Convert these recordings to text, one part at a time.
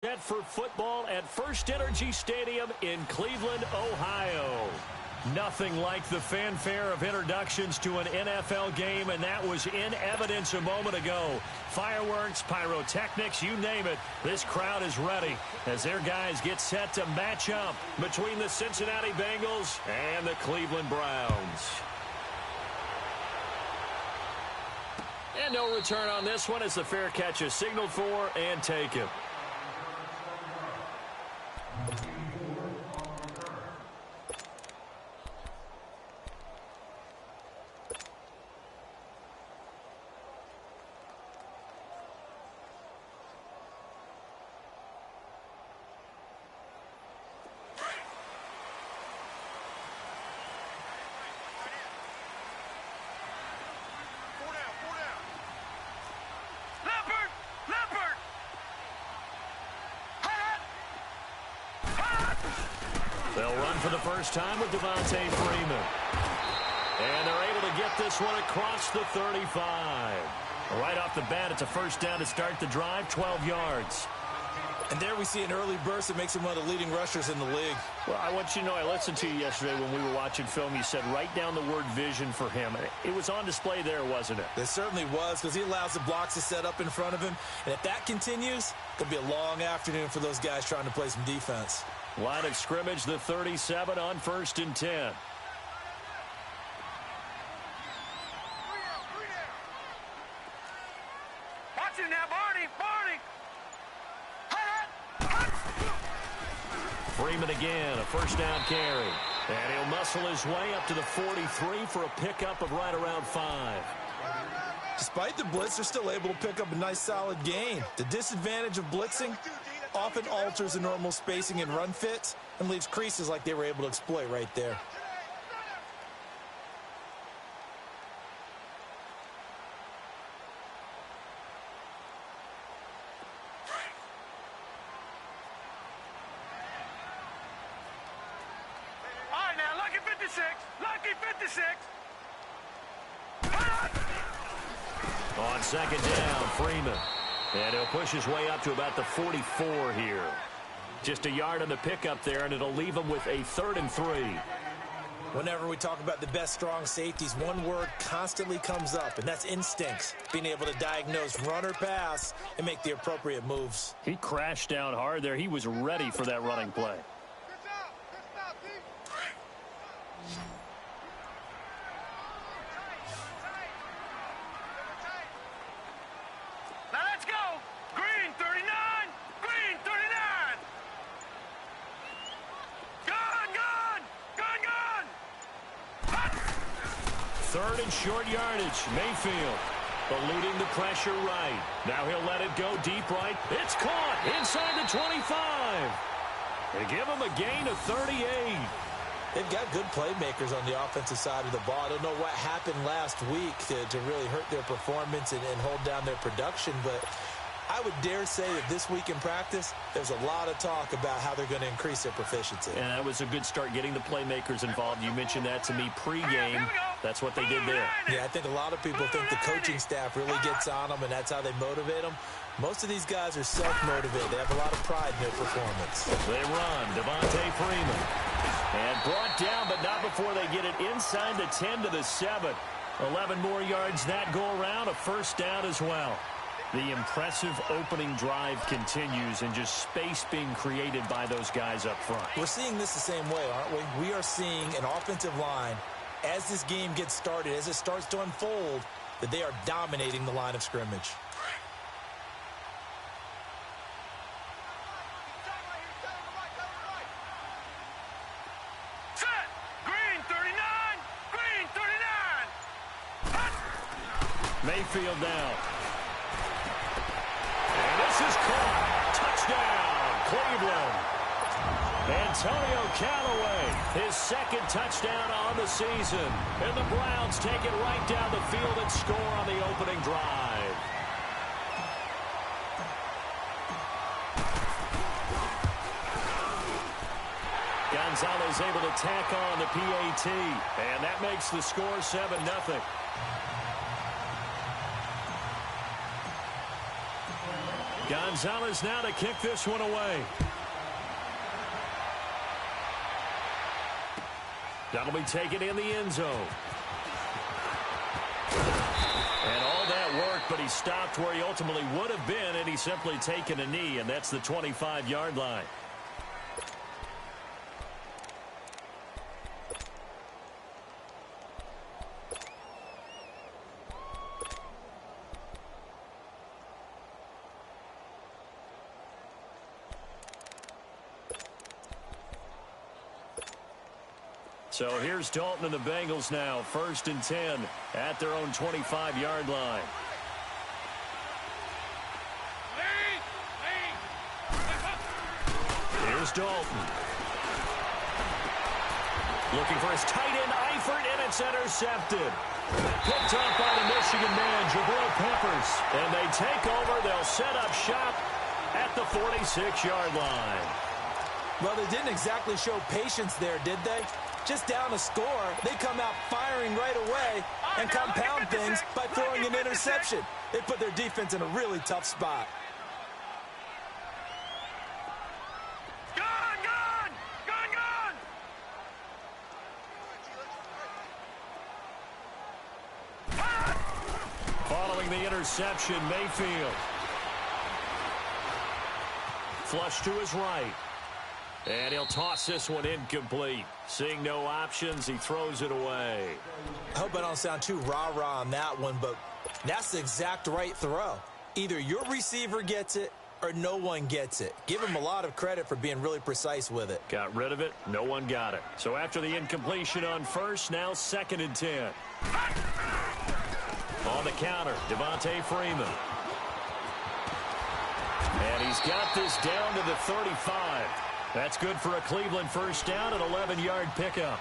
Set for football at First Energy Stadium in Cleveland, Ohio. Nothing like the fanfare of introductions to an NFL game, and that was in evidence a moment ago. Fireworks, pyrotechnics, you name it. This crowd is ready as their guys get set to match up between the Cincinnati Bengals and the Cleveland Browns. And no return on this one as the fair catch is signaled for and taken. They'll run for the first time with Devontae Freeman. And they're able to get this one across the 35. Right off the bat, it's a first down to start the drive, 12 yards. And there we see an early burst that makes him one of the leading rushers in the league. Well, I want you to know, I listened to you yesterday when we were watching film. You said write down the word vision for him. It was on display there, wasn't it? It certainly was, because he allows the blocks to set up in front of him. And if that continues, it'll be a long afternoon for those guys trying to play some defense. Line of scrimmage, the 37 on 1st and 10. Watch it now, Barney! Freeman again, a first down carry. And he'll muscle his way up to the 43 for a pickup of right around 5. Despite the blitz, they're still able to pick up a nice solid gain. The disadvantage of blitzing often alters the normal spacing and run fits and leaves creases like they were able to exploit right there. All right, now, lucky 56. Lucky 56. On second down, Freeman. And he'll push his way up to about the 44 here. Just a yard on the pickup there, and it'll leave him with a 3rd and 3. Whenever we talk about the best strong safeties, one word constantly comes up, and that's instincts. Being able to diagnose run or pass and make the appropriate moves. He crashed down hard there. He was ready for that running play. Now let's go. Green 39. Green 39. Gun. 3rd and short yardage. Mayfield eluding the pressure right. Now he'll let it go deep right. It's caught inside the 25. They give him a gain of 38. They've got good playmakers on the offensive side of the ball. I don't know what happened last week to really hurt their performance and hold down their production, but I would dare say that this week in practice, there's a lot of talk about how they're going to increase their proficiency. And that was a good start getting the playmakers involved. You mentioned that to me pregame. That's what they did there. Yeah, I think a lot of people think the coaching staff really gets on them, and that's how they motivate them. Most of these guys are self-motivated. They have a lot of pride in their performance. They run. Devontae Freeman. And brought down, but not before they get it inside the 10 to the 7. 11 more yards that go around. A first down as well. The impressive opening drive continues, and just space being created by those guys up front. We're seeing this the same way, aren't we? We are seeing an offensive line, as this game gets started, as it starts to unfold, that they are dominating the line of scrimmage. Set. Green 39. Green 39. Mayfield down. This is caught. Touchdown, Cleveland. Antonio Callaway, his 2nd touchdown on the season. And the Browns take it right down the field and score on the opening drive. Gonzalez able to tack on the PAT. And that makes the score 7-0. Gonzalez now to kick this one away. That'll be taken in the end zone. And all that work, but he stopped where he ultimately would have been, and he's simply taken a knee, and that's the 25-yard line. So here's Dalton and the Bengals now, 1st and 10 at their own 25-yard line. Here's Dalton. Looking for his tight end, Eifert, and it's intercepted. Picked off by the Michigan man, Jabril Peppers. And they take over. They'll set up shop at the 46-yard line. Well, they didn't exactly show patience there, did they? Just down a score, they come out firing right away and compound things by throwing an interception. They put their defense in a really tough spot. Following the interception, Mayfield. Flush to his right. And he'll toss this one incomplete. Seeing no options, he throws it away. I hope I don't sound too rah-rah on that one, but that's the exact right throw. Either your receiver gets it or no one gets it. Give him a lot of credit for being really precise with it. Got rid of it. No one got it. So after the incompletion on first, now 2nd and 10. On the counter, Devontae Freeman. And he's got this down to the 35. That's good for a Cleveland 1st down, an 11-yard pickup.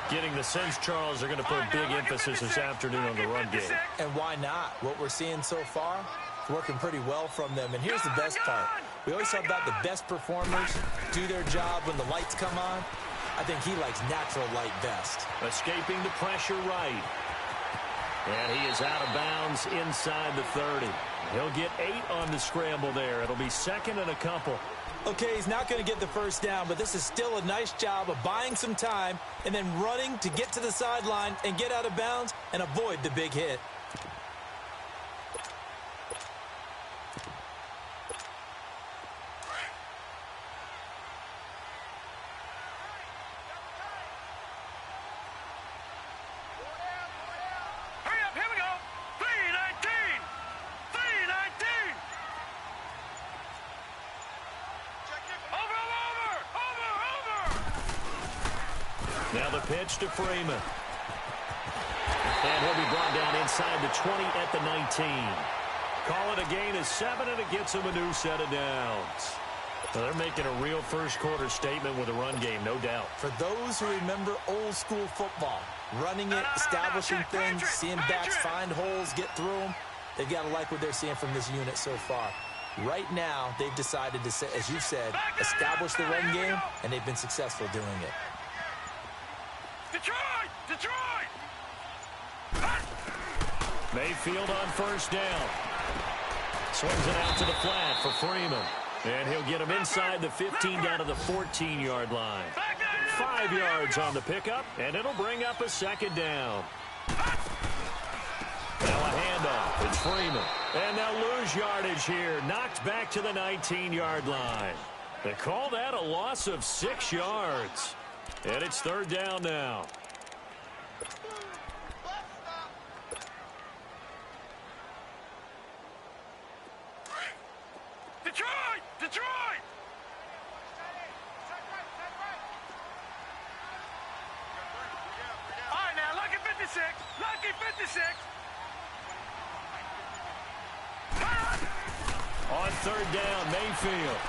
Getting the sense, Charles, they're going to put big emphasis this afternoon on the run game. And why not? What we're seeing so far, it's working pretty well from them. And here's the best part. We always talk about the best performers do their job when the lights come on. I think he likes natural light best. Escaping the pressure right. And he is out of bounds inside the 30. He'll get 8 on the scramble there. It'll be 2nd and a couple. Okay, he's not going to get the 1st down, but this is still a nice job of buying some time and then running to get to the sideline and get out of bounds and avoid the big hit. Now the pitch to Freeman. And he'll be brought down inside the 20 at the 19. Call it a gain of 7, and it gets him a new set of downs. Well, they're making a real first-quarter statement with a run game, no doubt. For those who remember old-school football, running it, establishing things, seeing backs find holes, get through them, they've got to like what they're seeing from this unit so far. Right now, they've decided to, as you said, establish the run game, and they've been successful doing it. Detroit! Detroit! Mayfield on 1st down. Swings it out to the flat for Freeman. And he'll get him inside the 15 down to the 14-yard line. 5 yards on the pickup, and it'll bring up a 2nd down. Now a handoff. It's Freeman. And they'll lose yardage here. Knocked back to the 19-yard line. They call that a loss of 6 yards. And it's 3rd down now. Detroit! Detroit! All right, now, lucky 56. Lucky 56. On 3rd down, Mayfield.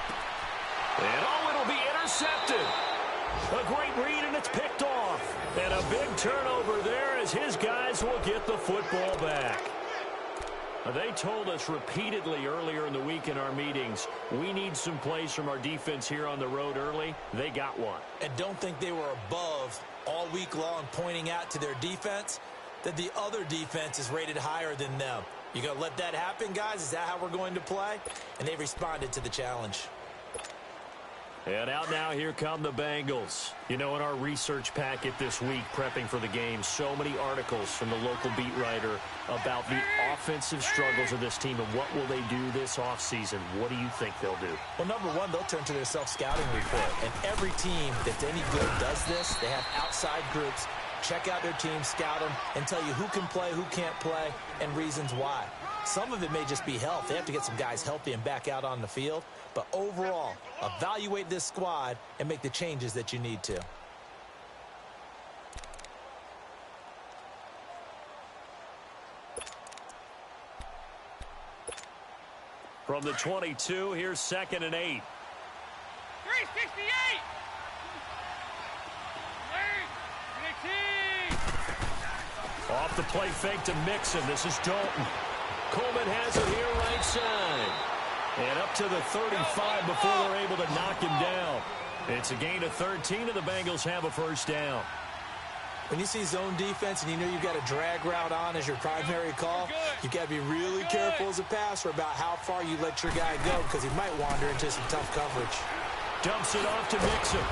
And it'll be intercepted. A great read, and it's picked off. And a big turnover there as his guys will get the football back. They told us repeatedly earlier in the week in our meetings, we need some plays from our defense here on the road early. They got one. And don't think they were above all week long pointing out to their defense that the other defense is rated higher than them. You going to let that happen, guys? Is that how we're going to play? And they responded to the challenge. And out now, here come the Bengals. You know, in our research packet this week, prepping for the game, so many articles from the local beat writer about the offensive struggles of this team and what will they do this offseason. What do you think they'll do? Well, number one, they'll turn to their self-scouting report. And every team that's any good does this. They have outside groups. Check out their team, scout them, and tell you who can play, who can't play, and reasons why. Some of it may just be health. They have to get some guys healthy and back out on the field. But overall, evaluate this squad and make the changes that you need to. From the 22, here's 2nd and 8. 368. Off the play fake to Mixon. This is Dalton. Coleman has it here right side. And up to the 35 before they're able to knock him down. It's a gain of 13, and the Bengals have a first down. When you see zone defense and you know you've got a drag route on as your primary call, you've got to be really careful as a passer about how far you let your guy go because he might wander into some tough coverage. Dumps it off to Mixon.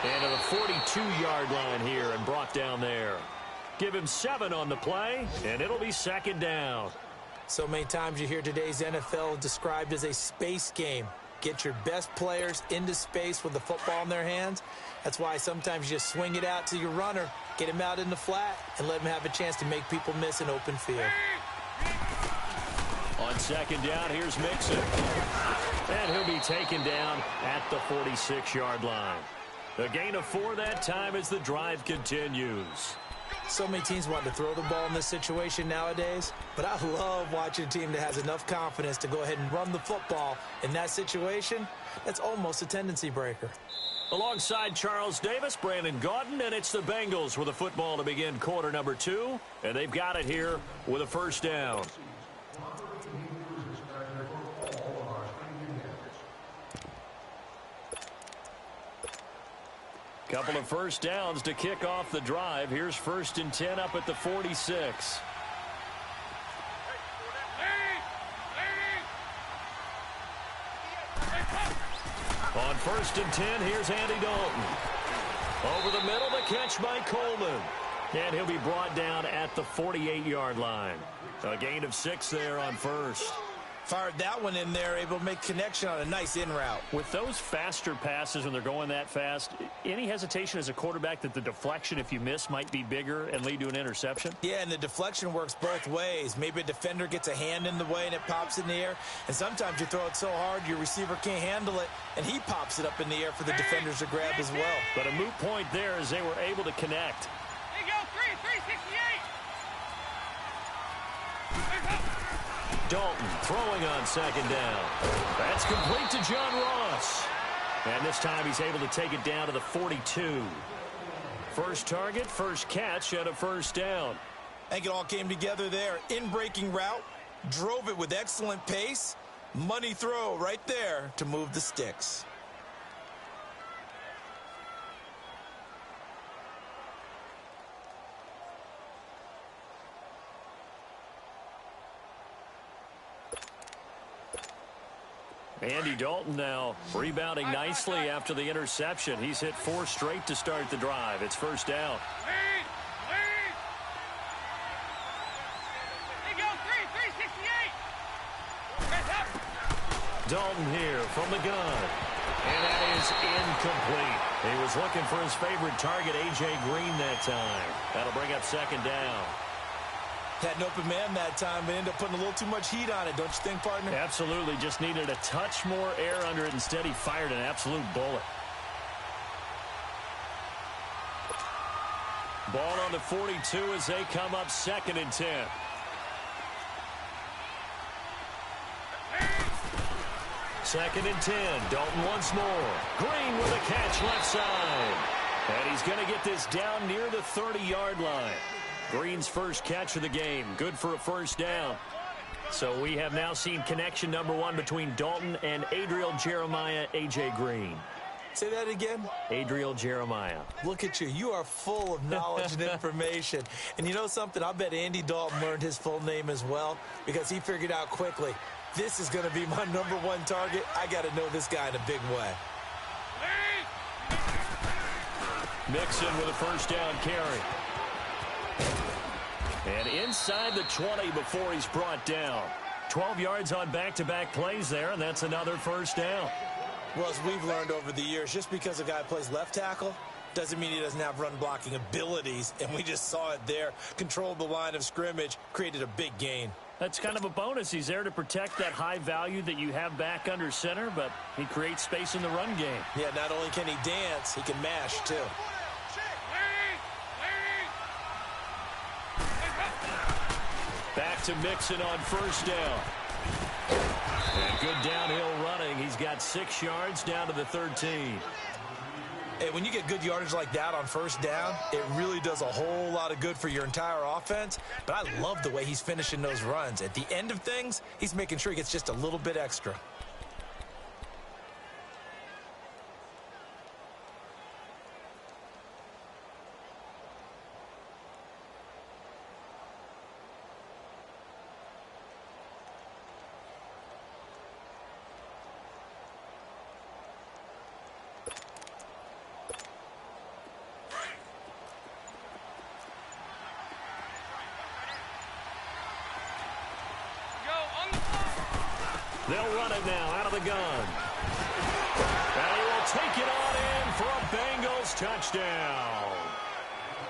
And to the 42-yard line here and brought down there. Give him 7 on the play, and it'll be 2nd down. So many times you hear today's NFL described as a space game. Get your best players into space with the football in their hands. That's why sometimes you just swing it out to your runner, get him out in the flat, and let him have a chance to make people miss an open field. On 2nd down, here's Mixon. And he'll be taken down at the 46-yard line. A gain of 4 that time as the drive continues. So many teams want to throw the ball in this situation nowadays, but I love watching a team that has enough confidence to go ahead and run the football in that situation. That's almost a tendency breaker. Alongside Charles Davis, Brandon Gaudin, and it's the Bengals with a football to begin quarter number 2, and they've got it here with a first down. Couple of first downs to kick off the drive. Here's 1st and 10 up at the 46. On 1st and 10, here's Andy Dalton. Over the middle, the catch by Coleman. And he'll be brought down at the 48-yard line. A gain of 6 there on 1st. Fired that one in there, able to make connection on a nice in route. With those faster passes when they're going that fast, any hesitation as a quarterback that the deflection, if you miss, might be bigger and lead to an interception? Yeah, and the deflection works both ways. Maybe a defender gets a hand in the way and it pops in the air. And sometimes you throw it so hard your receiver can't handle it, and he pops it up in the air for the defenders to grab as well. But a moot point there as they were able to connect. There you go, 368. Dalton throwing on 2nd down. That's complete to John Ross. And this time he's able to take it down to the 42. First target, first catch, and a first down. I think it all came together there. In-breaking route, drove it with excellent pace. Money throw right there to move the sticks. Andy Dalton now rebounding nicely after the interception. He's hit 4 straight to start the drive. It's first down. Lead. There you go, 368. Dalton here from the gun. And that is incomplete. He was looking for his favorite target, A.J. Green, that time. That'll bring up 2nd down. Had an open man that time, but ended up putting a little too much heat on it, don't you think, partner? Absolutely. Just needed a touch more air under it. Instead, he fired an absolute bullet. Ball on the 42 as they come up 2nd and 10. Second and 10. Dalton once more. Green with a catch left side. And he's going to get this down near the 30-yard line. Green's first catch of the game. Good for a first down. So we have now seen connection number 1 between Dalton and Adriel Jeremiah A.J. Green. Say that again? Adriel Jeremiah. Look at you. You are full of knowledge and information. And you know something? I bet Andy Dalton learned his full name as well because he figured out quickly, this is going to be my #1 target. I got to know this guy in a big way. Mixon with a first down carry. And inside the 20 before he's brought down. 12 yards on back-to-back plays there, and that's another first down. Well, as we've learned over the years, just because a guy plays left tackle doesn't mean he doesn't have run-blocking abilities, and we just saw it there. Controlled the line of scrimmage, created a big gain. That's kind of a bonus. He's there to protect that high value that you have back under center, but he creates space in the run game. Yeah, not only can he dance, he can mash, too. Back to Mixon on first down. And good downhill running. He's got 6 yards down to the 13. Hey, when you get good yardage like that on first down, it really does a whole lot of good for your entire offense. But I love the way he's finishing those runs. At the end of things, he's making sure he gets just a little bit extra. They'll run it now out of the gun. And he will take it on in for a Bengals touchdown.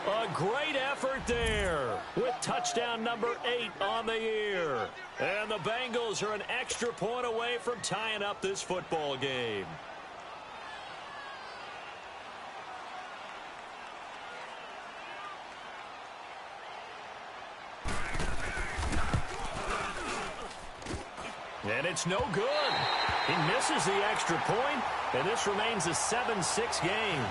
A great effort there with touchdown number 8 on the year. And the Bengals are an extra point away from tying up this football game. And it's no good. He misses the extra point, and this remains a 7-6 game.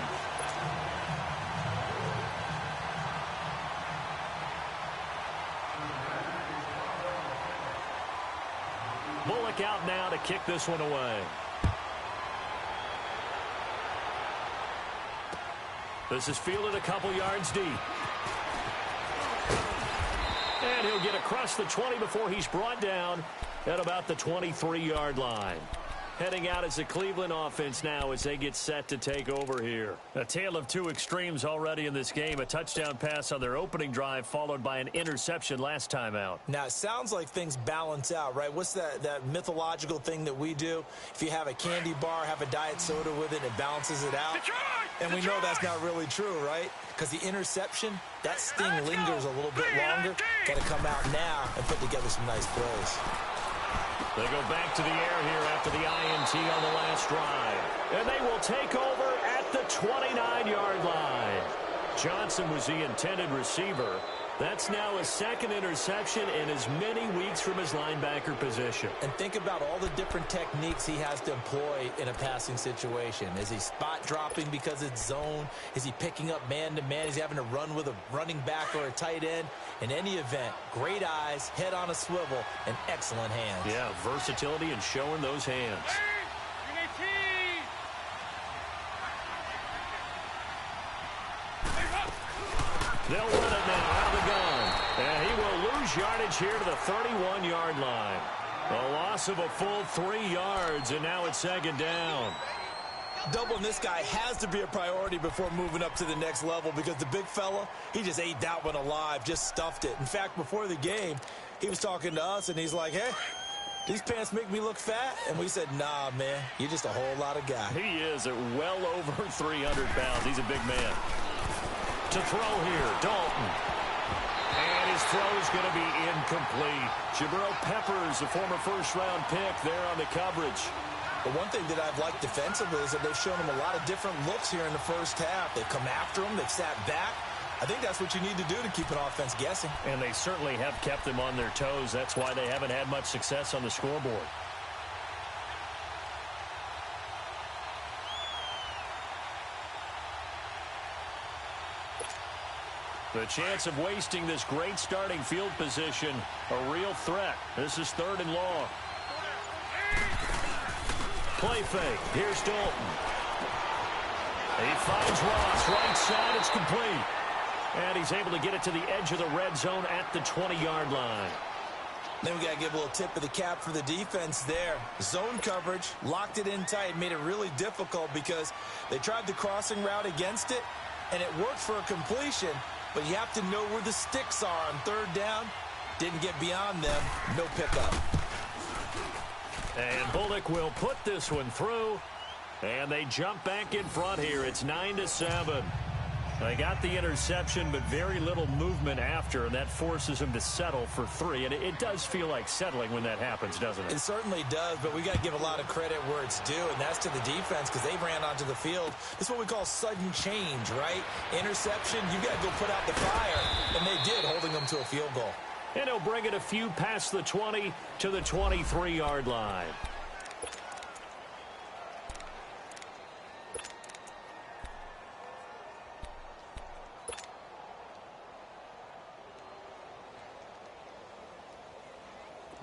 Bullock out now to kick this one away. This is fielded a couple yards deep. And he'll get across the 20 before he's brought down at about the 23-yard line. Heading out as the Cleveland offense now as they get set to take over here. A tale of two extremes already in this game. A touchdown pass on their opening drive followed by an interception last time out. Now, it sounds like things balance out, right? What's that mythological thing that we do? If you have a candy bar, have a diet soda with it, it balances it out. And we know that's not really true, right? Because the interception, that sting lingers a little bit longer. Got to come out now and put together some nice plays. They go back to the air here after the INT on the last drive. And they will take over at the 29-yard line. Johnson was the intended receiver. That's now his second interception in as many weeks from his linebacker position. And think about all the different techniques he has to employ in a passing situation. Is he spot dropping because it's zone? Is he picking up man-to-man? Is he having to run with a running back or a tight end? In any event, great eyes, head on a swivel, and excellent hands. Yeah, versatility and showing those hands. They'll run it now out of the gun. And he will lose yardage here to the 31-yard line. A loss of a full 3 yards, and now it's second down. Doubling this guy has to be a priority before moving up to the next level because the big fella, he just ate that one alive, just stuffed it. In fact, before the game, he was talking to us, and he's like, hey, these pants make me look fat? And we said, nah, man, you're just a whole lot of guy. He is at well over 300 pounds. He's a big man. To throw here, Dalton. And his throw is going to be incomplete. Jabril Peppers, the former first-round pick, there on the coverage. But one thing that I've liked defensively is that they've shown him a lot of different looks here in the first half. They've come after him. They've sat back. I think that's what you need to do to keep an offense guessing. And they certainly have kept them on their toes. That's why they haven't had much success on the scoreboard. The chance of wasting this great starting field position, a real threat. This is 3rd and long. Play fake. Here's Dalton. He finds Ross, right side, it's complete. And he's able to get it to the edge of the red zone at the 20-yard line. Then we got to give a little tip of the cap for the defense there. Zone coverage, locked it in tight, made it really difficult because they tried the crossing route against it, and it worked for a completion, but you have to know where the sticks are on third down. Didn't get beyond them, no pickup. And Bullock will put this one through, and they jump back in front here. It's 9-7. They got the interception, but very little movement after, and that forces him to settle for 3. And it does feel like settling when that happens, doesn't it? It certainly does, but we got to give a lot of credit where it's due, and that's to the defense because they ran onto the field. This is what we call sudden change, right? Interception, you got to go put out the fire, and they did, holding them to a field goal. And he'll bring it a few past the 20 to the 23-yard line.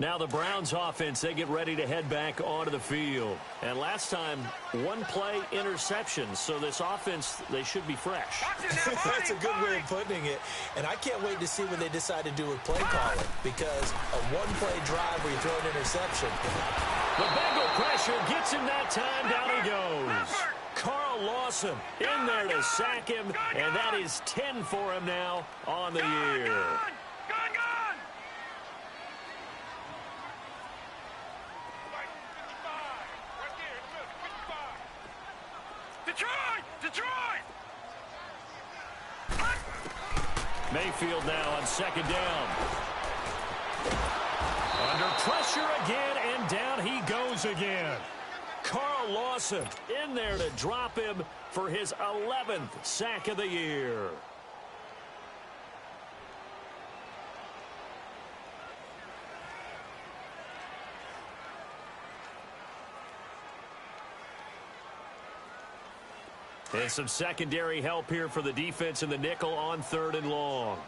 Now the Browns offense, they get ready to head back onto the field. And last time, one play interception. So this offense, they should be fresh. That's a good way of putting it. And I can't wait to see what they decide to do with play calling. Because a one-play drive where you throw an interception. The Bengal pressure gets him that time. Down he goes. Carl Lawson in there to sack him. And that is 10 for him now on the year. Detroit! Mayfield now on second down. Under pressure again, and down he goes again. Carl Lawson in there to drop him for his 11th sack of the year. And some secondary help here for the defense in the nickel on 3rd and long.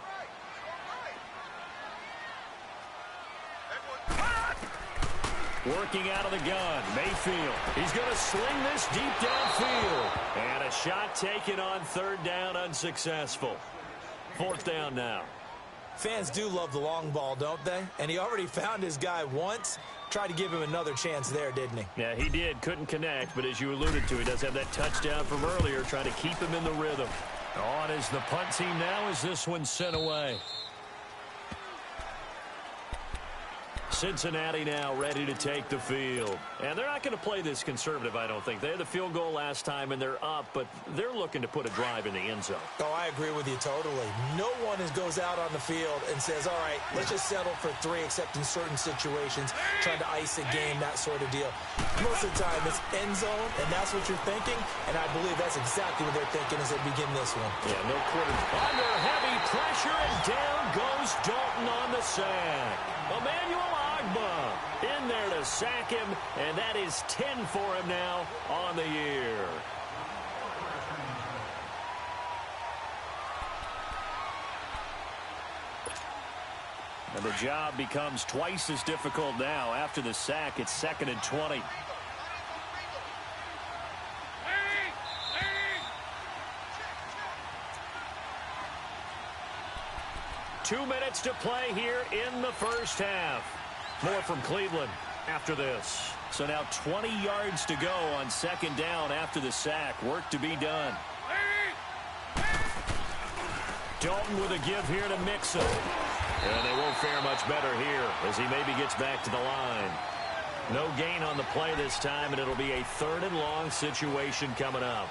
Working out of the gun, Mayfield. He's going to sling this deep downfield. And a shot taken on 3rd down, unsuccessful. 4th down now. Fans do love the long ball, don't they? And he already found his guy once. Tried to give him another chance there, didn't he? Yeah, he did. Couldn't connect, but as you alluded to, he does have that touchdown from earlier, trying to keep him in the rhythm. On is the punt team now as this one's sent away. Cincinnati now ready to take the field. And they're not going to play this conservative, I don't think. They had the field goal last time, and they're up, but they're looking to put a drive in the end zone. Oh, I agree with you totally. No one goes out on the field and says, all right, let's just settle for 3, except in certain situations, trying to ice a game, that sort of deal. Most of the time, it's end zone, and that's what you're thinking, and I believe that's exactly what they're thinking as they begin this one. Yeah, no quarter. Under heavy pressure, and down goes Dalton on the sack. Emmanuel in there to sack him, and that is 10 for him now on the year. And the job becomes twice as difficult now. After the sack, it's 2nd and 20. Two minutes to play here in the first half. More from Cleveland after this. So now 20 yards to go on 2nd down after the sack. Work to be done. Dalton with a give here to Mixon. And they won't fare much better here as he maybe gets back to the line. No gain on the play this time, and it'll be a 3rd and long situation coming up.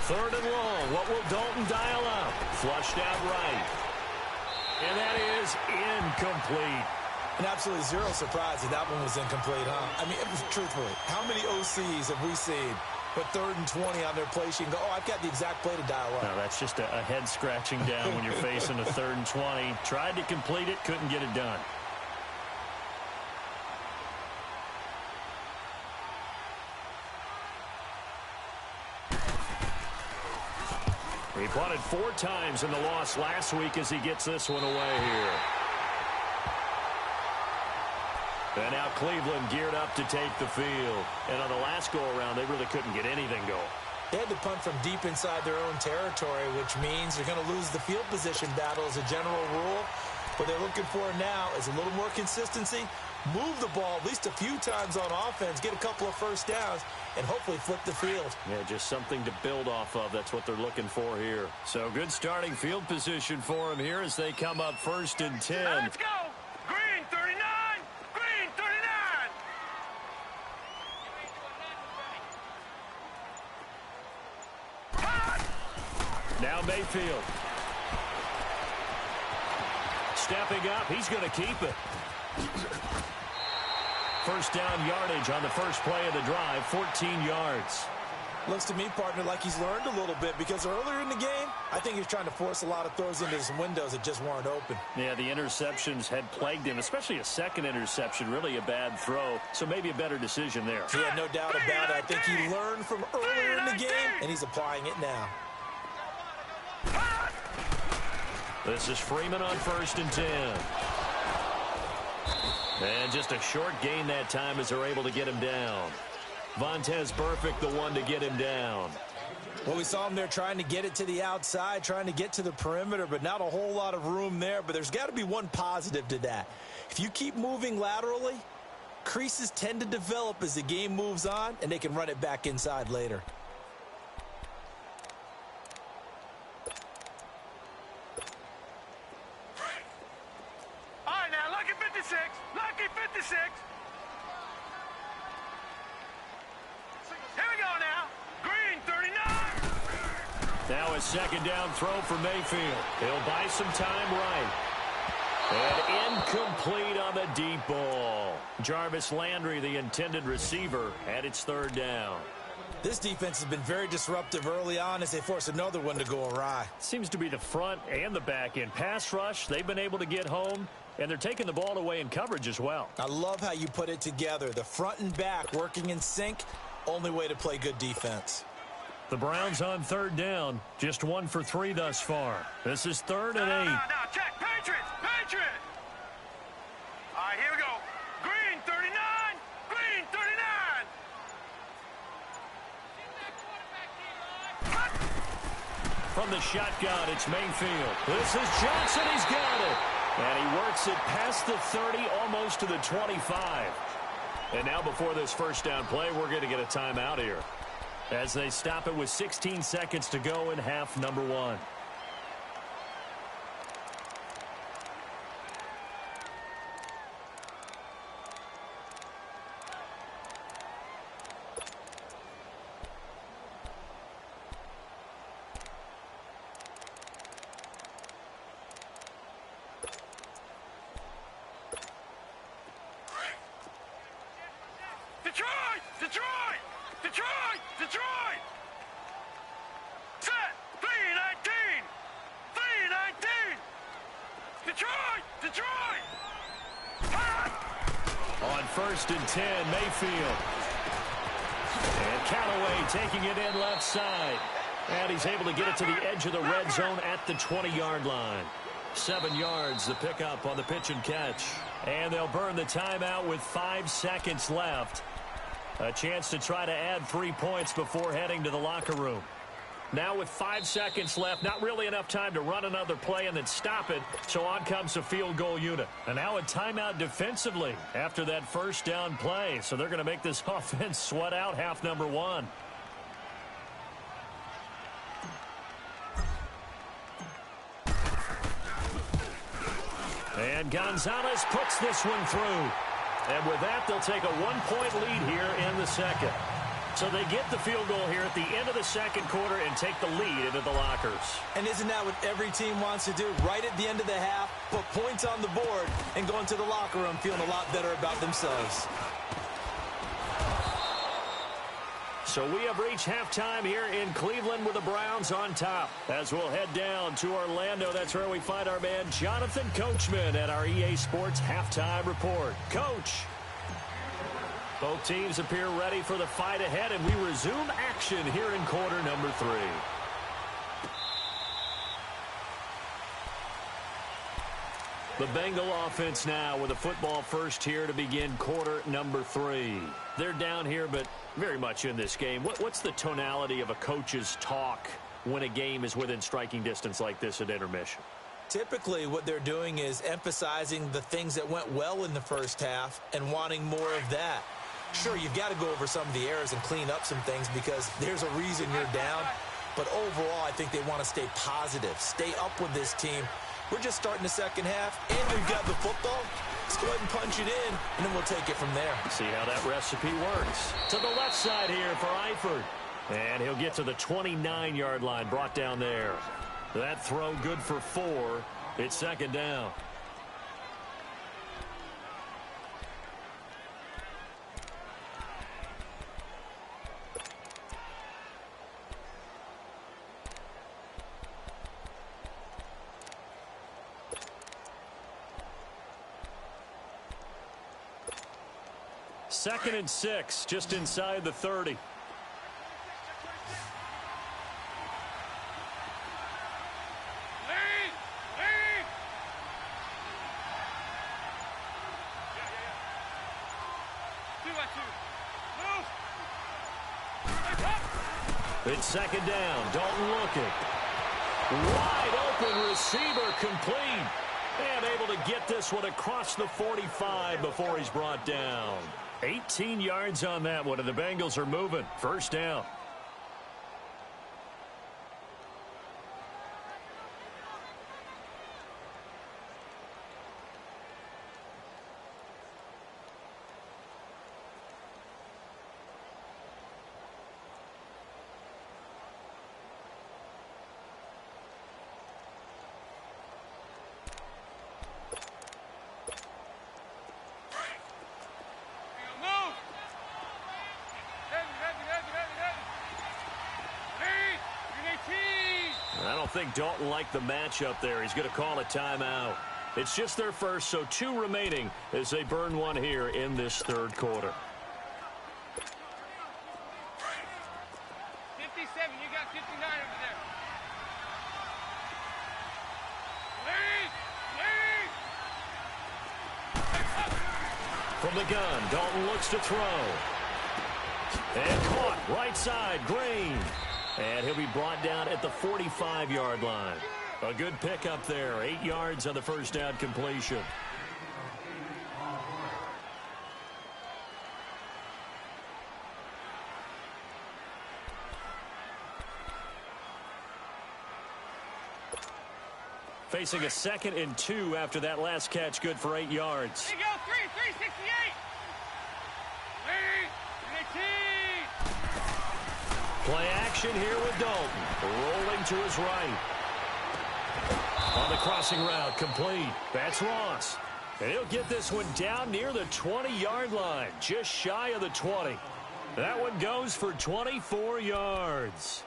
Third and long. What will Dalton dial up? Flushed out right. And that is incomplete. And absolutely zero surprise that that one was incomplete, huh? I mean, truthfully, how many OCs have we seen But 3rd and 20 on their play sheet and go, oh, I've got the exact play to dial up. No, that's just a head scratching down when you're facing a 3rd and 20. Tried to complete it, couldn't get it done. He punted 4 times in the loss last week as he gets this one away here. And now Cleveland geared up to take the field. And on the last go-around, they really couldn't get anything going. They had to punt from deep inside their own territory, which means they're going to lose the field position battle as a general rule. What they're looking for now is a little more consistency, move the ball at least a few times on offense, get a couple of first downs, and hopefully flip the field. Yeah, just something to build off of. That's what they're looking for here. So good starting field position for them here as they come up 1st and 10. Let's go. Green 39. Green 39. Now Mayfield. Stepping up, he's going to keep it. First down yardage on the first play of the drive, 14 yards. Looks to me, partner, like he's learned a little bit because earlier in the game, I think he was trying to force a lot of throws into some windows that just weren't open. Yeah, the interceptions had plagued him, especially a second interception, really a bad throw. So maybe a better decision there. Yeah, no doubt about it. I think he learned from earlier in the game, and he's applying it now. This is Freeman on 1st and 10. And just a short gain that time as they're able to get him down. Vontez Burfict, the one to get him down. Well, we saw him there trying to get it to the outside, trying to get to the perimeter, but not a whole lot of room there. But there's got to be one positive to that. If you keep moving laterally, creases tend to develop as the game moves on, and they can run it back inside later. All right, now, lucky 56. Lucky 56. Here we go now. Green 39. Now a second down throw for Mayfield. He'll buy some time right. And incomplete on the deep ball. Jarvis Landry, the intended receiver, had its 3rd down. This defense has been very disruptive early on as they force another one to go awry. Seems to be the front and the back end. Pass rush, they've been able to get home, and they're taking the ball away in coverage as well. I love how you put it together. The front and back working in sync, only way to play good defense. The Browns on 3rd down, just 1 for 3 thus far. This is 3rd and 8. No, check. Patriots. Patriots. All right, here we go. Green 39. Green 39. From the shotgun, it's Mayfield. This is Johnson. He's got it. And he works it past the 30, almost to the 25. And now before this first down play, we're going to get a timeout here as they stop it with 16 seconds to go in half number 1. Detroit! Detroit! Detroit! Detroit! Set! 319! 319! Detroit! Detroit! On 1st and 10, Mayfield. And Callaway taking it in left side. And he's able to get it to the edge of the red zone at the 20-yard line. 7 yards, the pickup on the pitch and catch. And they'll burn the timeout with 5 seconds left. A chance to try to add 3 points before heading to the locker room. Now with 5 seconds left, not really enough time to run another play and then stop it. So on comes a field goal unit. And now a timeout defensively after that first down play. So they're going to make this offense sweat out half number 1. And Gonzalez puts this one through. And with that, they'll take a 1-point lead here in the second. So they get the field goal here at the end of the second quarter and take the lead into the lockers. And isn't that what every team wants to do? Right at the end of the half, put points on the board, and go into the locker room feeling a lot better about themselves. So we have reached halftime here in Cleveland with the Browns on top. As we'll head down to Orlando, that's where we find our man Jonathan Coachman at our EA Sports Halftime Report. Coach. Both teams appear ready for the fight ahead, and we resume action here in quarter number 3. The Bengal offense now with a football first here to begin quarter number 3. They're down here, but very much in this game. What's the tonality of a coach's talk when a game is within striking distance like this at intermission? Typically, what they're doing is emphasizing the things that went well in the first half and wanting more of that. Sure, you've got to go over some of the errors and clean up some things because there's a reason you're down. But overall, I think they want to stay positive, stay up with this team. We're just starting the second half, and we've got the football. Let's go ahead and punch it in, and then we'll take it from there. See how that recipe works. To the left side here for Eifert. And he'll get to the 29-yard line, brought down there. That throw good for 4. It's second down. Second and 6, just inside the 30. Lead! Lead! Yeah. 2-2. Move! It's second down. Don't look it. Wide open receiver complete. And able to get this one across the 45 before he's brought down. 18 yards on that one, and the Bengals are moving. First down. I don't think Dalton liked the matchup there. He's going to call a timeout. It's just their first, so 2 remaining as they burn one here in this third quarter. 57, you got 59 over there. Lead! From the gun, Dalton looks to throw. And caught right side, Green. And he'll be brought down at the 45-yard line. A good pickup there. 8 yards on the first down completion. Facing a 2nd and 2 after that last catch, good for 8 yards. Here you go, 368. Lead! 18! Play action here with Dalton. Rolling to his right. On the crossing route, complete. That's Ross. And he'll get this one down near the 20-yard line, just shy of the 20. That one goes for 24 yards.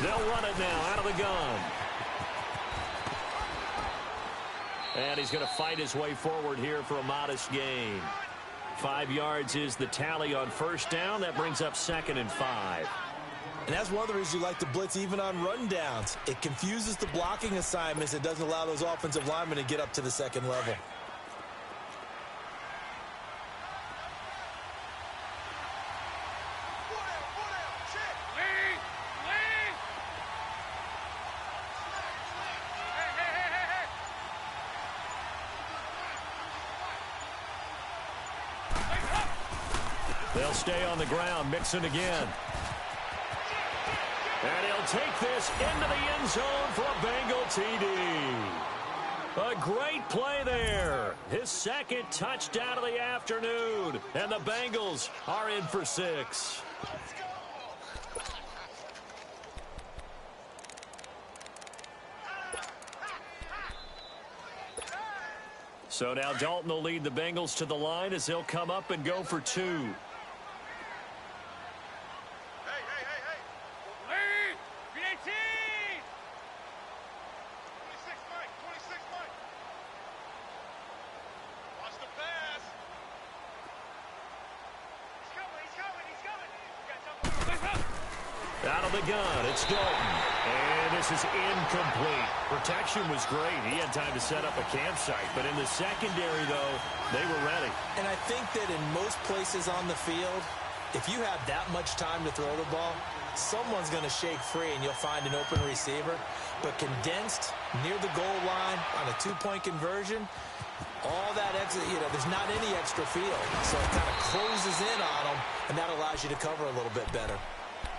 They'll run it now out of the gun. And he's going to fight his way forward here for a modest gain. 5 yards is the tally on first down. That brings up 2nd and 5. And that's one of the reasons you like to blitz even on rundowns. It confuses the blocking assignments. It doesn't allow those offensive linemen to get up to the second level. They'll stay on the ground, mixing again. And he'll take this into the end zone for a Bengal TD. A great play there. His second touchdown of the afternoon. And the Bengals are in for 6. So now Dalton will lead the Bengals to the line as they'll come up and go for 2. Out of the gun, it's Dalton. And this is incomplete. Protection was great. He had time to set up a campsite. But in the secondary, though, they were ready. And I think that in most places on the field, if you have that much time to throw the ball, someone's going to shake free and you'll find an open receiver. But condensed near the goal line on a 2-point conversion, all that extra, there's not any extra field. So it kind of closes in on them, and that allows you to cover a little bit better.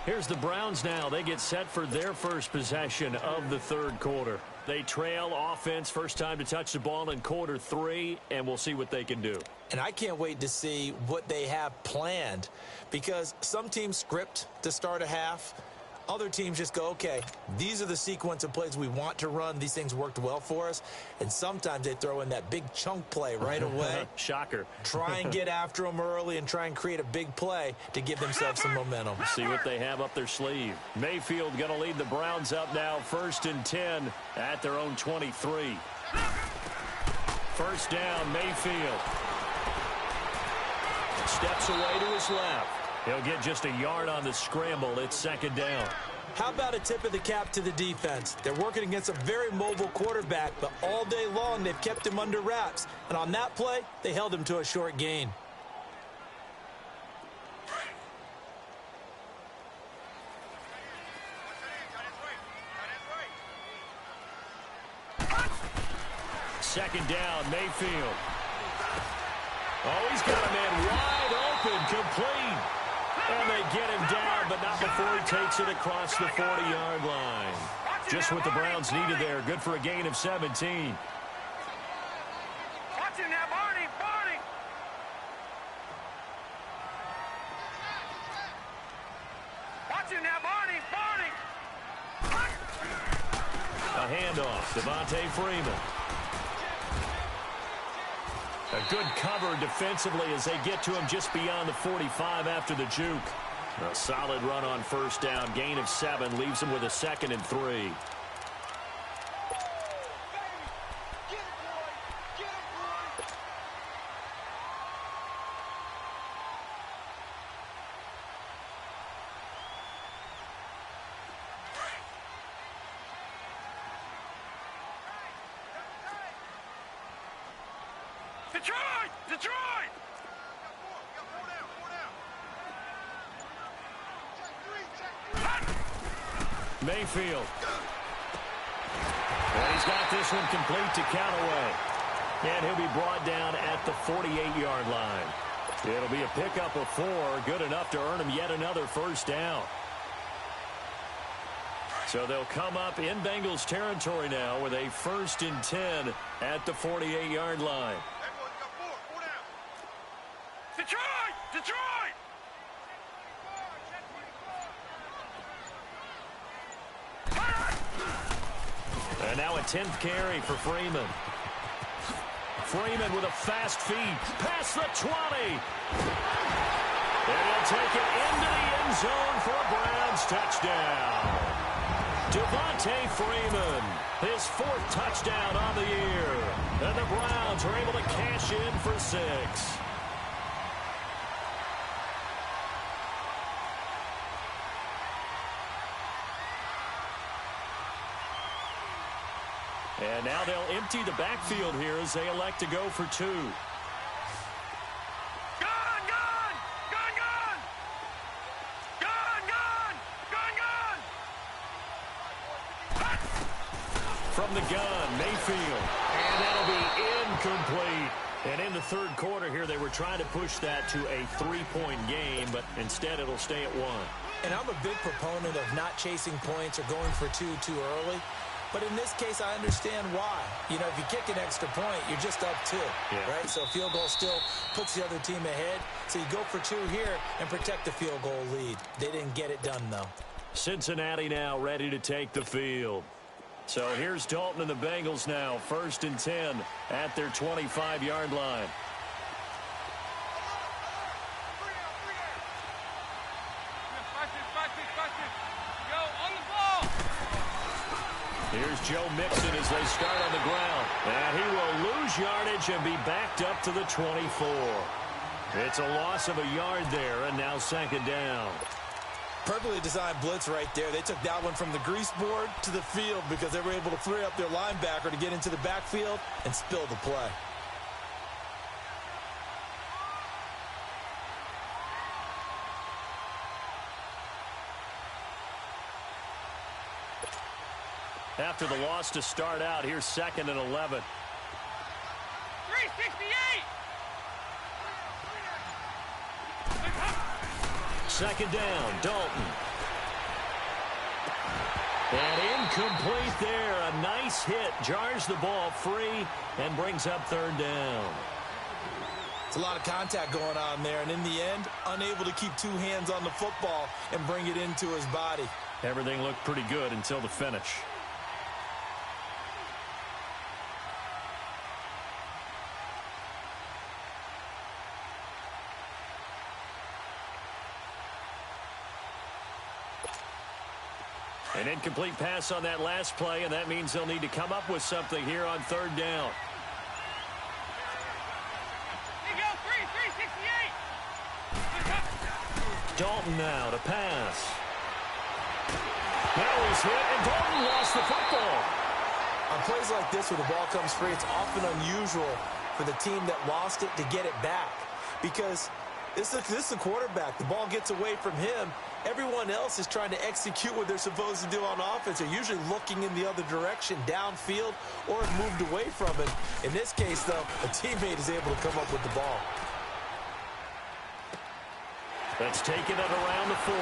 Here's the Browns now. They get set for their first possession of the third quarter. They trail offense, first time to touch the ball in quarter 3, and we'll see what they can do. And I can't wait to see what they have planned, because some teams script to start a half. Other teams just go, okay, these are the sequence of plays we want to run. These things worked well for us. And sometimes they throw in that big chunk play right away. Shocker. Try and get after them early and try and create a big play to give themselves some momentum. See what they have up their sleeve. Mayfield going to lead the Browns up now, 1st and 10 at their own 23. First down, Mayfield. Steps away to his left. He'll get just a yard on the scramble. It's 2nd down. How about a tip of the cap to the defense? They're working against a very mobile quarterback, but all day long they've kept him under wraps. And on that play, they held him to a short gain. Second down, Mayfield. Oh, he's got a man wide open, complete. And they get him down, but not before he takes it across the 40-yard line. Just what the Browns needed there. Good for a gain of 17. Watch him now, Barney! Barney! Watch him now, Barney! Barney! A handoff, Devontae Freeman. A good cover defensively as they get to him just beyond the 45 after the juke. A solid run on first down. Gain of 7 leaves him with a 2nd and 3. Detroit! Detroit! Mayfield. And he's got this one complete to Callaway. And he'll be brought down at the 48-yard line. It'll be a pickup of 4, good enough to earn him yet another first down. So they'll come up in Bengals territory now with a 1st and 10 at the 48-yard line. Detroit! Detroit! And now a 10th carry for Freeman. Freeman with a fast feed. Past the 20. And he'll take it into the end zone for a Browns touchdown. Devontae Freeman, his 4th touchdown on the year. And the Browns are able to cash in for 6. And now they'll empty the backfield here as they elect to go for 2. Gun! Gun! Gun! Gun! Gun! Gun! Gun! Gun! From the gun, Mayfield. And that'll be incomplete. And in the third quarter here, they were trying to push that to a 3-point game, but instead it'll stay at 1. And I'm a big proponent of not chasing points or going for 2 too early. But in this case, I understand why. You know, if you kick an extra point, you're just up 2, right? So field goal still puts the other team ahead. So you go for 2 here and protect the field goal lead. They didn't get it done, though. Cincinnati now ready to take the field. So here's Dalton and the Bengals now, 1st and 10 at their 25-yard line. Here's Joe Mixon as they start on the ground. And he will lose yardage and be backed up to the 24. It's a loss of a yard there, and now 2nd down. Perfectly designed blitz right there. They took that one from the grease board to the field because they were able to free up their linebacker to get into the backfield and spill the play. After the loss to start out, here's 2nd and 11. 368! 2nd down, Dalton. And incomplete there. A nice hit. Jars the ball free and brings up 3rd down. It's a lot of contact going on there, and in the end, unable to keep 2 hands on the football and bring it into his body. Everything looked pretty good until the finish. An incomplete pass on that last play, and that means they'll need to come up with something here on 3rd down. Here you go, 368! Dalton now to pass. Now he's hit, and Dalton lost the football. On plays like this where the ball comes free, it's often unusual for the team that lost it to get it back because this is the quarterback. The ball gets away from him. Everyone else is trying to execute what they're supposed to do on offense. They're usually looking in the other direction, downfield, or have moved away from it. In this case, though, a teammate is able to come up with the ball. That's taken it around the 40.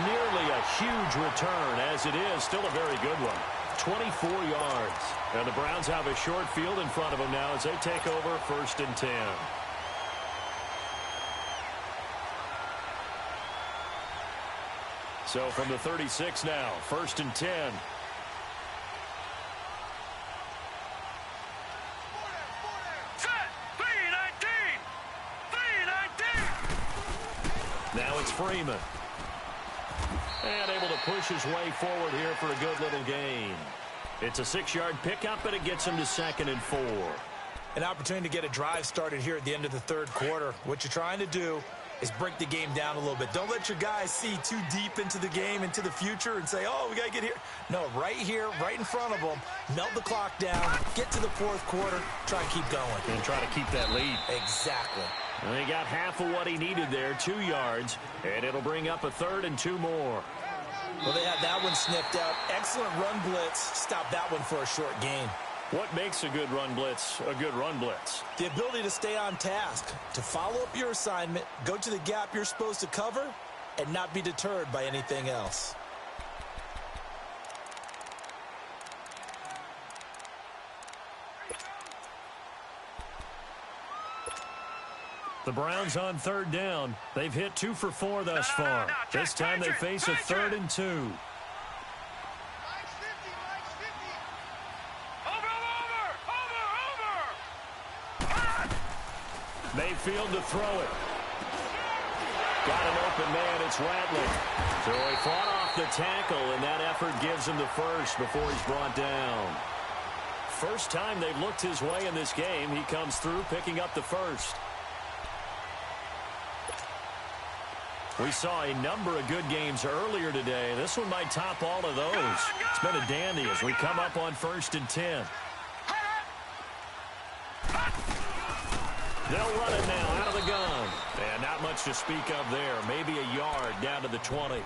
Nearly a huge return, as it is. Still a very good one. 24 yards. And the Browns have a short field in front of them now as they take over 1st and 10. So from the 36 now, 1st and 10. Set! 319! 319! Now it's Freeman. And able to push his way forward here for a good little gain. It's a 6-yard pickup, and it gets him to 2nd and 4. An opportunity to get a drive started here at the end of the 3rd quarter. What you're trying to do is break the game down a little bit. Don't let your guys see too deep into the game, into the future, and say, oh, we got to get here. No, right here, right in front of them, melt the clock down, get to the 4th quarter, try to keep going. And try to keep that lead. Exactly. And he got half of what he needed there, 2 yards, and it'll bring up a 3rd and 2 more. Well, they had that one sniffed out. Excellent run blitz. Stop that one for a short gain. What makes a good run blitz a good run blitz? The ability to stay on task, to follow up your assignment, go to the gap you're supposed to cover, and not be deterred by anything else. The Browns on 3rd down. They've hit 2 for 4 thus far. This time they face a 3rd and 2. Over! Mayfield to throw it. Got an open man. It's Rattling. So he fought off the tackle, and that effort gives him the first before he's brought down. First time they've looked his way in this game. He comes through picking up the first. We saw a number of good games earlier today. This one might top all of those. It's been a dandy as we come up on 1st and 10. They'll run it now out of the gun. And not much to speak of there. Maybe a yard down to the 20.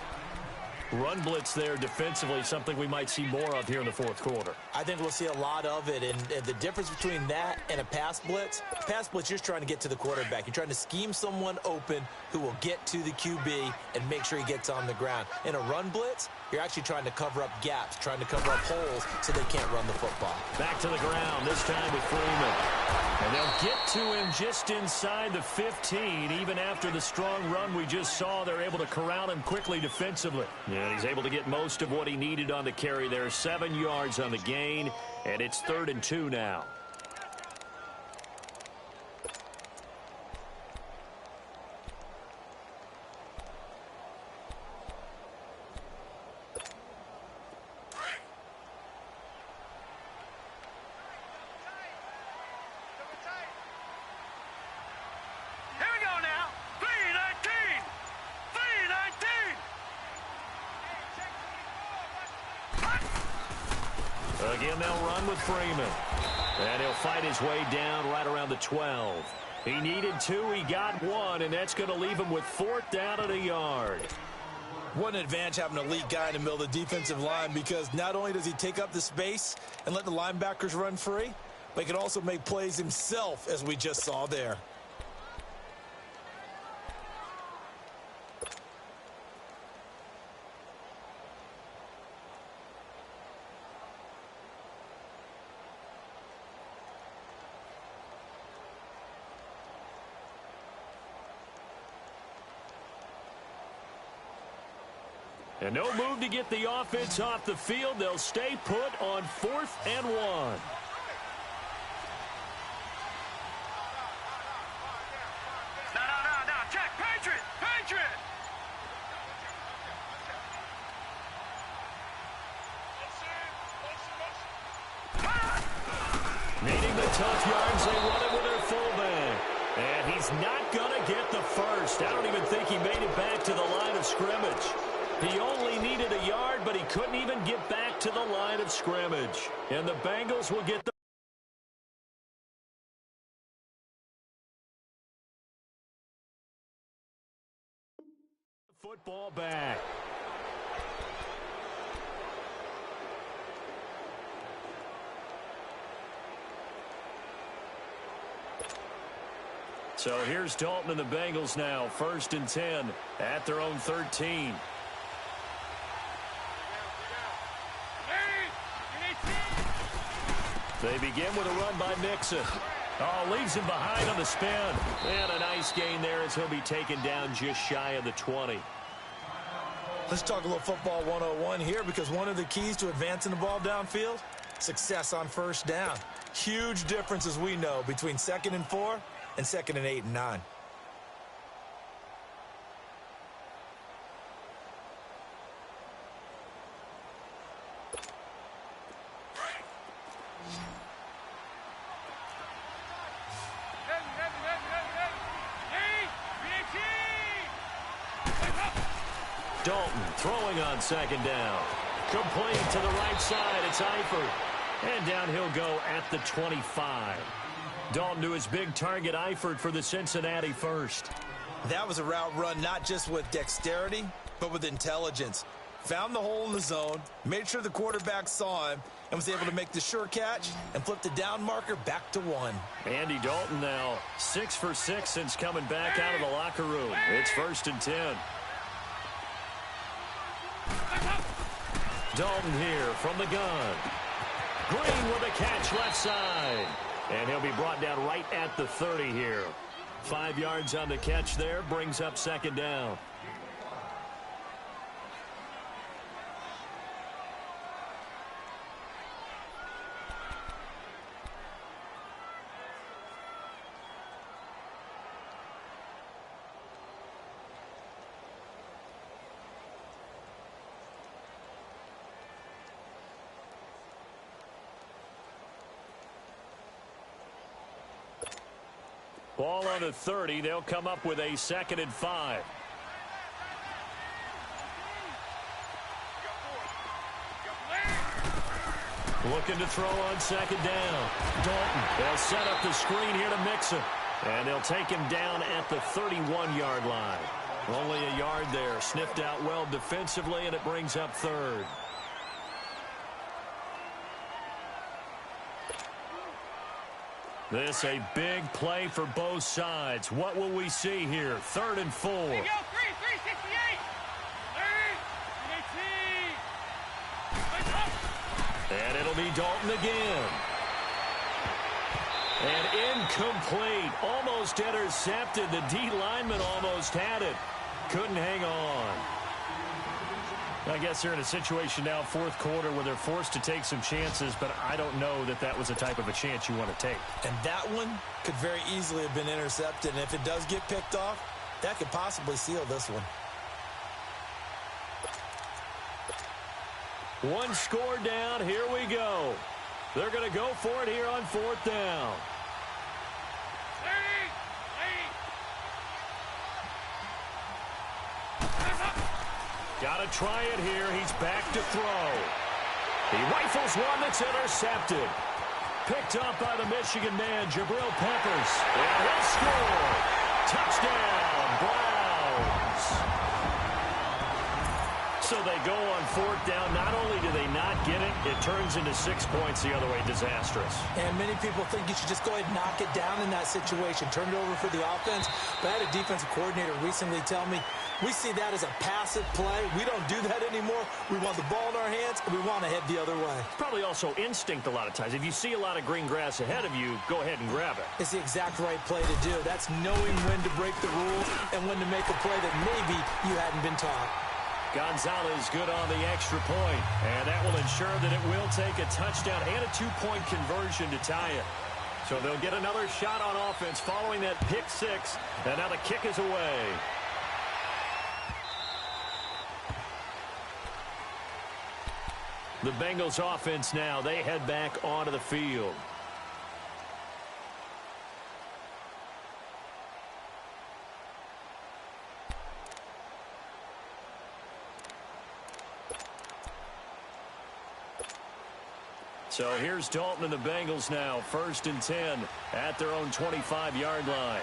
run blitz there defensively, something we might see more of here in the fourth quarter. I think we'll see a lot of it, and the difference between that and a pass blitz, you're just trying to get to the quarterback. You're trying to scheme someone open who will get to the QB and make sure he gets on the ground. In a run blitz, you're actually trying to cover up gaps, trying to cover up holes so they can't run the football. Back to the ground, this time with Freeman. And they'll get to him just inside the 15. Even after the strong run we just saw, they're able to corral him quickly defensively. And he's able to get most of what he needed on the carry there. 7 yards on the gain, and it's 3rd and 2 now. Again, they'll run with Freeman. And he'll fight his way down right around the 12. He needed 2, he got 1, and that's going to leave him with 4th down and a yard. What an advantage having an elite guy in the middle of the defensive line, because not only does he take up the space and let the linebackers run free, but he can also make plays himself, as we just saw there. And no move to get the offense off the field. They'll stay put on 4th and 1. No. Check. Patriot. Needing the tough yards, they run it with their fullback. And he's not going to get the first. I don't even think he made it back to the line of scrimmage. He only needed a yard, but he couldn't even get back to the line of scrimmage. And the Bengals will get the football back. So here's Dalton and the Bengals now, 1st and 10 at their own 13. They begin with a run by Mixon. Oh, leaves him behind on the spin. And a nice gain there as he'll be taken down just shy of the 20. Let's talk a little football 101 here, because one of the keys to advancing the ball downfield, success on 1st down. Huge difference, as we know, between 2nd and 4 and 2nd and 8 and 9. Dalton throwing on 2nd down. Complete to the right side. It's Eifert. And down he'll go at the 25. Dalton to his big target, Eifert, for the Cincinnati first. That was a route run not just with dexterity, but with intelligence. Found the hole in the zone, made sure the quarterback saw him, and was able to make the sure catch and flip the down marker back to 1. Andy Dalton now 6 for 6 since coming back out of the locker room. It's 1st and 10. Dalton here from the gun. Green with a catch left side. And he'll be brought down right at the 30 here. 5 yards on the catch there, brings up 2nd down. Ball on the 30. They'll come up with a 2nd and 5. Looking to throw on 2nd down. Dalton. They'll set up the screen here to Mixon. And they'll take him down at the 31-yard line. Only a yard there. Sniffed out well defensively, and it brings up third. This a big play for both sides. What will we see here? 3rd and 4. Here you go, 368. 3, And it'll be Dalton again. And incomplete. Almost intercepted. The D lineman almost had it. Couldn't hang on. I guess they're in a situation now, 4th quarter, where they're forced to take some chances, but I don't know that that was the type of a chance you want to take. And that one could very easily have been intercepted. And if it does get picked off, that could possibly seal this one. One score down. Here we go. They're going to go for it here on 4th down. Got to try it here. He's back to throw. He rifles one that's intercepted. Picked up by the Michigan man, Jabril Peppers. And he'll score. Touchdown, Browns. So they go on 4th down. Not only do they not get it, it turns into 6 points the other way. Disastrous. And many people think you should just go ahead and knock it down in that situation. Turn it over for the offense. But I had a defensive coordinator recently tell me, we see that as a passive play. We don't do that anymore. We want the ball in our hands, and we want to head the other way. Probably also instinct a lot of times. If you see a lot of green grass ahead of you, go ahead and grab it. It's the exact right play to do. That's knowing when to break the rules and when to make a play that maybe you hadn't been taught. Gonzalez good on the extra point, and that will ensure that it will take a touchdown and a 2-point conversion to tie it. So they'll get another shot on offense following that pick 6, and now the kick is away. The Bengals offense now, they head back onto the field. So here's Dalton and the Bengals now, 1st and 10 at their own 25-yard line.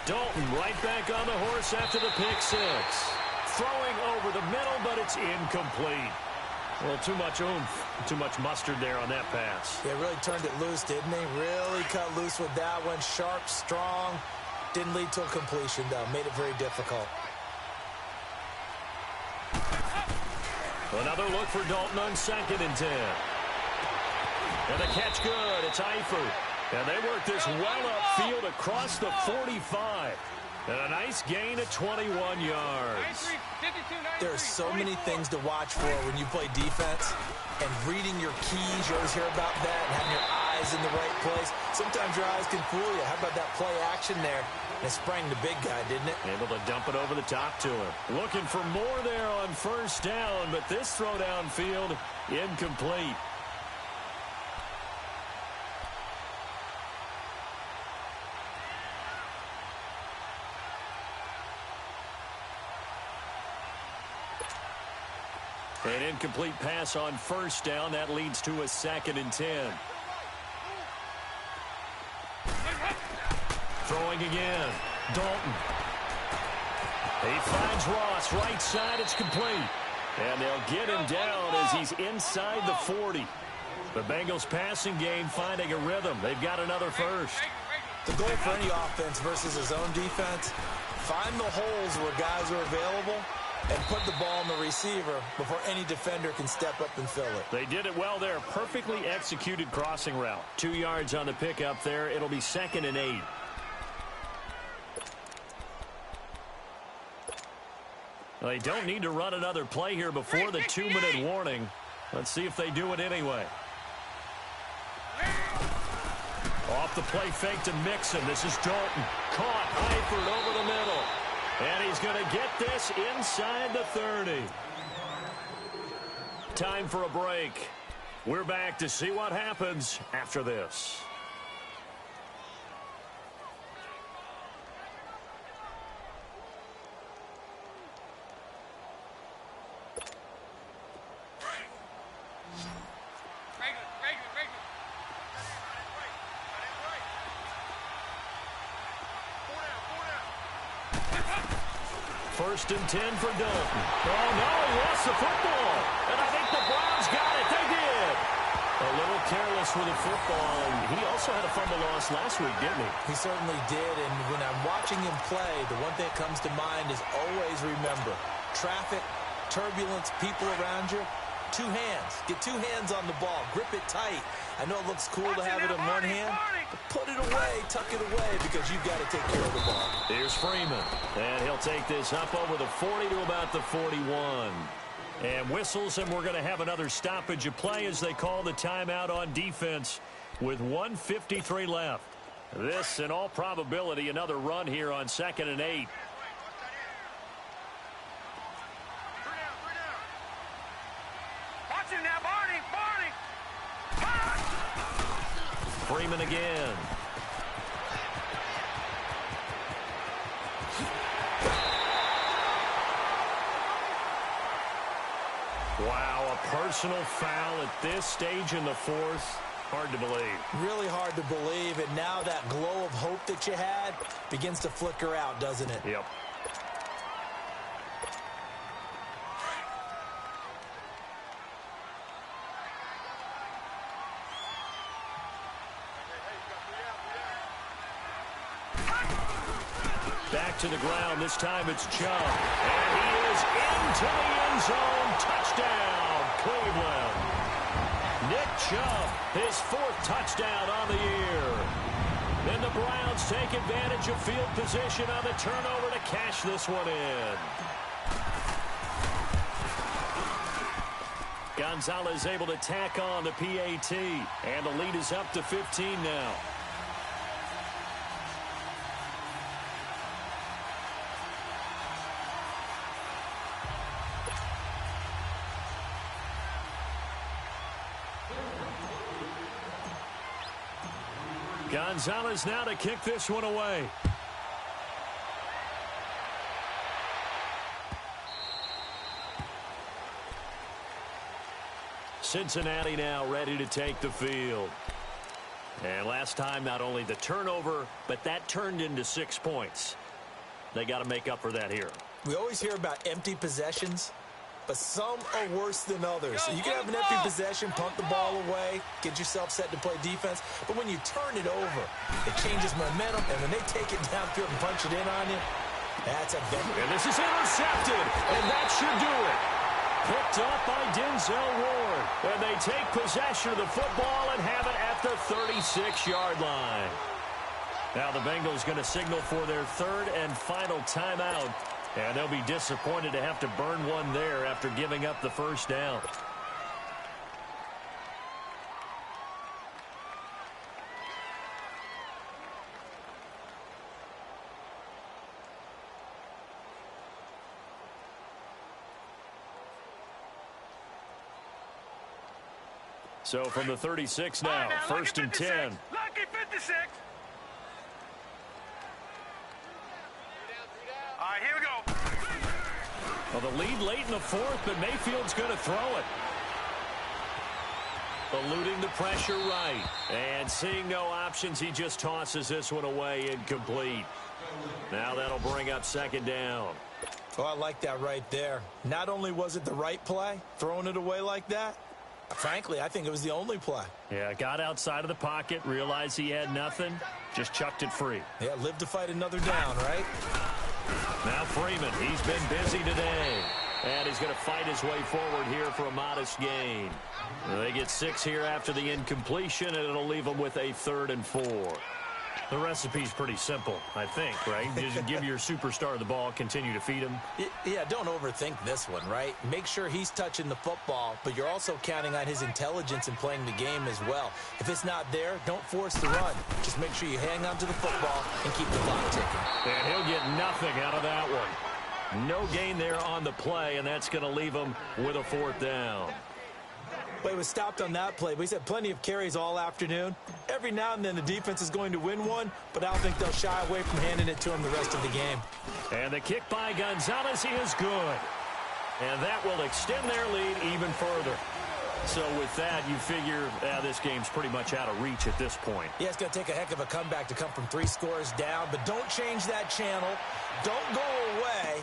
Dalton right back on the horse after the pick 6. Throwing over the middle, but it's incomplete. Well, too much oomph, too much mustard there on that pass. They really turned it loose, didn't they? Really cut loose with that one. Sharp, strong. Didn't lead to a completion, though. Made it very difficult. Another look for Dalton on 2nd and 10. And the catch good. It's Eifert. And they work this well upfield across the 45. And a nice gain of 21 yards. There are so many things to watch for when you play defense. And reading your keys, you always hear about that, and having your eyes in the right place. Sometimes your eyes can fool you. How about that play action there? It sprang the big guy, didn't it? Able to dump it over the top to him. Looking for more there on 1st down, but this throw downfield, incomplete. An incomplete pass on 1st down. That leads to a 2nd and 10. Throwing again. Dalton. He finds Ross. Right side. It's complete. And they'll get him down as he's inside the 40. The Bengals passing game finding a rhythm. They've got another first. The goal for any offense versus his own defense, find the holes where guys are available and put the ball on the receiver before any defender can step up and fill it. They did it well there. Perfectly executed crossing route. 2 yards on the pickup there. It'll be 2nd and 8. They don't need to run another play here before the 2-minute warning. Let's see if they do it anyway. Off the play fake to Mixon. This is Dalton. Caught. Eifert over the middle. And he's going to get this inside the 30. Time for a break. We're back to see what happens after this. First and 10 for Dalton. Oh, no, he lost the football. And I think the Browns got it. They did. A little careless with the football. And he also had a fumble loss last week, didn't he? He certainly did. And when I'm watching him play, the one thing that comes to mind is always remember, traffic, turbulence, people around you, two hands. Get two hands on the ball. Grip it tight. I know it looks cool to have it in one hand, but put it away, tuck it away, because you've got to take care of the ball. Here's Freeman, and he'll take this up over the 40 to about the 41. And whistles, and we're going to have another stoppage of play as they call the timeout on defense with 1:53 left. This, in all probability, another run here on 2nd and 8. Watch him now, Barney! Freeman again. Wow, a personal foul at this stage in the fourth. Hard to believe. Really hard to believe, and now that glow of hope that you had begins to flicker out, doesn't it? Yep. Back to the ground. This time it's Chubb. And he is into the end zone. Touchdown, Cleveland. Nick Chubb, his 4th touchdown on the year. Then the Browns take advantage of field position on the turnover to cash this one in. Gonzalez able to tack on the PAT. And the lead is up to 15 now. Gonzalez now to kick this one away. Cincinnati now ready to take the field. And last time, not only the turnover, but that turned into 6 points. They got to make up for that here. We always hear about empty possessions, but some are worse than others. So you can have an empty possession, punt the ball away, get yourself set to play defense. But when you turn it over, it changes momentum. And when they take it downfield and punch it in on you, that's a victory. And this is intercepted, and that should do it. Picked up by Denzel Ward. And they take possession of the football and have it at the 36-yard line. Now the Bengals going to signal for their 3rd and final timeout. And they'll be disappointed to have to burn one there after giving up the first down. So from the 36 now, 1st and 10. Lucky 56. All right, here we go. Well, the lead late in the 4th, but Mayfield's going to throw it. Eluding the pressure right. And seeing no options, he just tosses this one away incomplete. Now that'll bring up 2nd down. Oh, I like that right there. Not only was it the right play, throwing it away like that, frankly, I think it was the only play. Yeah, got outside of the pocket, realized he had nothing, just chucked it free. Yeah, live to fight another down, right? Now Freeman, he's been busy today. And he's going to fight his way forward here for a modest gain. They get 6 here after the incompletion, and it'll leave them with a 3rd and 4. The recipe's pretty simple, I think, right? Just give your superstar the ball, continue to feed him. Yeah, don't overthink this one, right? Make sure he's touching the football, but you're also counting on his intelligence in playing the game as well. If it's not there, don't force the run. Just make sure you hang on to the football and keep the clock ticking. And he'll get nothing out of that one. No gain there on the play, and that's going to leave him with a 4th down. Well, he was stopped on that play, but he's had plenty of carries all afternoon. Every now and then the defense is going to win one, but I don't think they'll shy away from handing it to him the rest of the game. And the kick by Gonzalez is good. And that will extend their lead even further. So with that, you figure this game's pretty much out of reach at this point. Yeah, it's going to take a heck of a comeback to come from 3 scores down, but don't change that channel. Don't go away.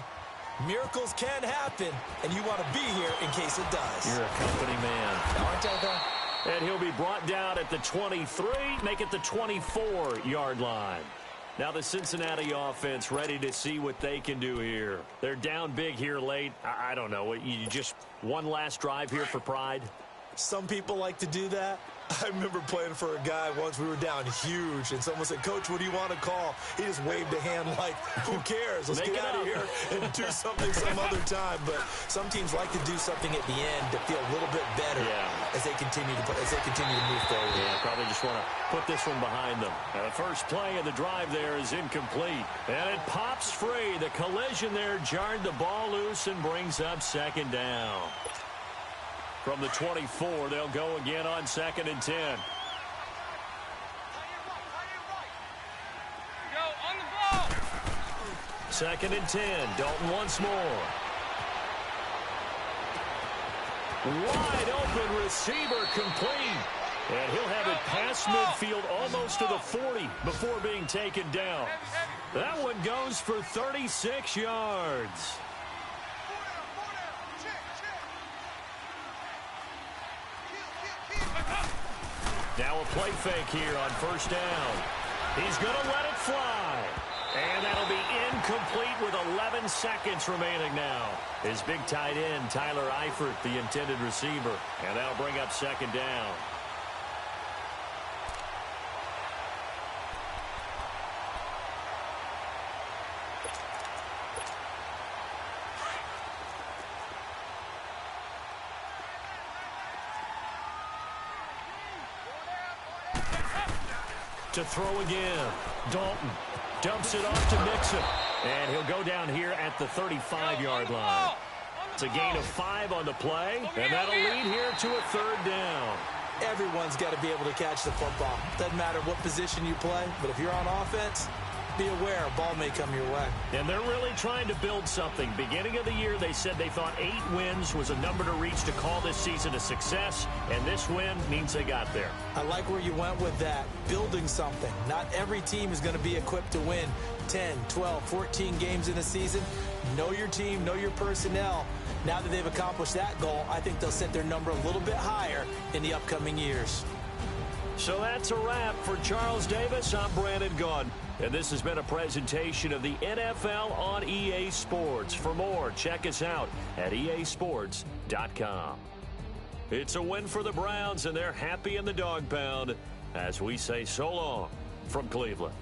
Miracles can happen, and you want to be here in case it does. You're a company man. Aren't I, though? And he'll be brought down at the 23, make it the 24-yard line. Now the Cincinnati offense ready to see what they can do here. They're down big here late. I don't know. You just one last drive here for pride? Some people like to do that. I remember playing for a guy once. We were down huge, and someone said, "Coach, what do you want to call?" He just waved a hand like, "Who cares? Let's get out of here and do something some other time." But some teams like to do something at the end to feel a little bit better as they continue to move forward. Yeah, probably just want to put this one behind them. Now, the first play of the drive there is incomplete, and it pops free. The collision there jarred the ball loose and brings up second down. From the 24, they'll go again on 2nd and 10. Go on the ball. 2nd and 10. Dalton once more. Wide open receiver complete. And he'll have it past midfield almost to the 40 before being taken down. That one goes for 36 yards. Now a play fake here on 1st down. He's going to let it fly. And that'll be incomplete with 11 seconds remaining now. His big tight end, Tyler Eifert, the intended receiver. And that'll bring up 2nd down. To throw again. Dalton dumps it off to Mixon. And he'll go down here at the 35-yard line. It's a gain of 5 on the play. And that'll lead here to a 3rd down. Everyone's got to be able to catch the football. Doesn't matter what position you play, but if you're on offense, be aware a ball may come your way. And they're really trying to build something. Beginning of the year, they said they thought 8 wins was a number to reach to call this season a success, and this win means they got there. I like where you went with that. Building something. Not every team is going to be equipped to win 10, 12, 14 games in a season. Know your team, know your personnel. Now that they've accomplished that goal, I think they'll set their number a little bit higher in the upcoming years. So that's a wrap for Charles Davis. I'm Brandon Gaudin. And this has been a presentation of the NFL on EA Sports. For more, check us out at easports.com. It's a win for the Browns, and they're happy in the dog pound as we say so long from Cleveland.